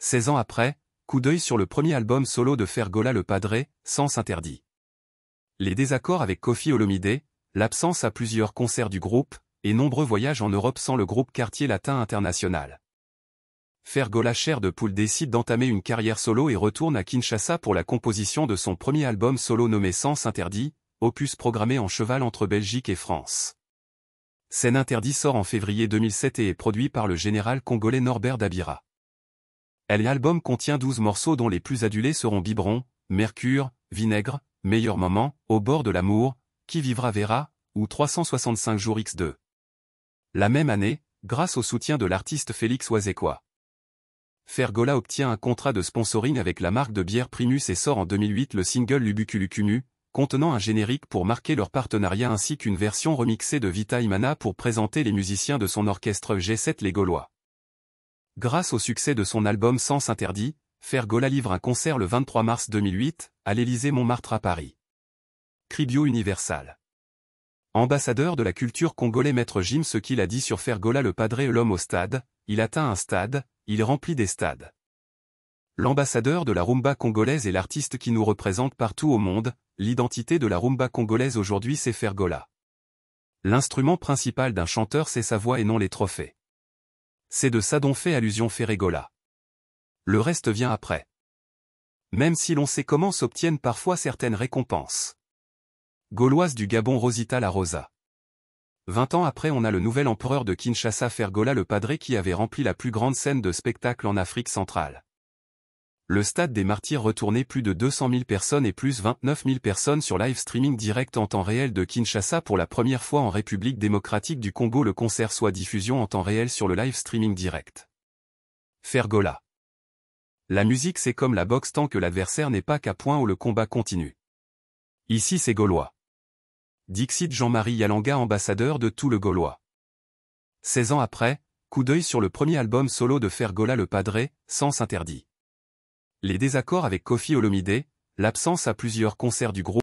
16 ans après, coup d'œil sur le premier album solo de Fergola le Padre, Sens Interdit. Les désaccords avec Koffi Olomidé, l'absence à plusieurs concerts du groupe, et nombreux voyages en Europe sans le groupe Quartier Latin International. Fergola Chair de Poule décide d'entamer une carrière solo et retourne à Kinshasa pour la composition de son premier album solo nommé Sens Interdit, opus programmé en cheval entre Belgique et France. Scène Interdit sort en février 2007 et est produit par le général congolais Norbert Dabira. L'album contient 12 morceaux dont les plus adulés seront Biberon, Mercure, Vinaigre, Meilleur moment, Au bord de l'amour, Qui vivra verra, ou 365 jours x2. La même année, grâce au soutien de l'artiste Félix Wazekwa, Fergola obtient un contrat de sponsoring avec la marque de bière Primus et sort en 2008 le single Lubukulukumu, contenant un générique pour marquer leur partenariat ainsi qu'une version remixée de Vita Imana pour présenter les musiciens de son orchestre G7 les Gaulois. Grâce au succès de son album Sens Interdit, Fergola livre un concert le 23 mars 2008, à l'Élysée-Montmartre à Paris. Cribio Universal. Ambassadeur de la culture congolais Maître Jim ce qu'il a dit sur Fergola le Padre l'homme au stade, il atteint un stade, il remplit des stades. L'ambassadeur de la rumba congolaise est l'artiste qui nous représente partout au monde, l'identité de la rumba congolaise aujourd'hui c'est Fergola. L'instrument principal d'un chanteur c'est sa voix et non les trophées. C'est de ça dont fait allusion Fergola. Le reste vient après. Même si l'on sait comment s'obtiennent parfois certaines récompenses. Gauloise du Gabon Rosita La Rosa. 20 ans après on a le nouvel empereur de Kinshasa Fergola le Padre qui avait rempli la plus grande scène de spectacle en Afrique centrale. Le stade des Martyrs retournait plus de 200 000 personnes et plus 29 000 personnes sur live streaming direct en temps réel de Kinshasa pour la première fois en République démocratique du Congo le concert soit diffusion en temps réel sur le live streaming direct. Fergola. La musique c'est comme la boxe tant que l'adversaire n'est pas qu'à point où le combat continue. Ici c'est gaulois. Dixit Jean-Marie Yalanga ambassadeur de tout le Gaulois. 16 ans après, coup d'œil sur le premier album solo de Fergola le Padre, Sens Interdit. Les désaccords avec Koffi Olomidé, l'absence à plusieurs concerts du groupe,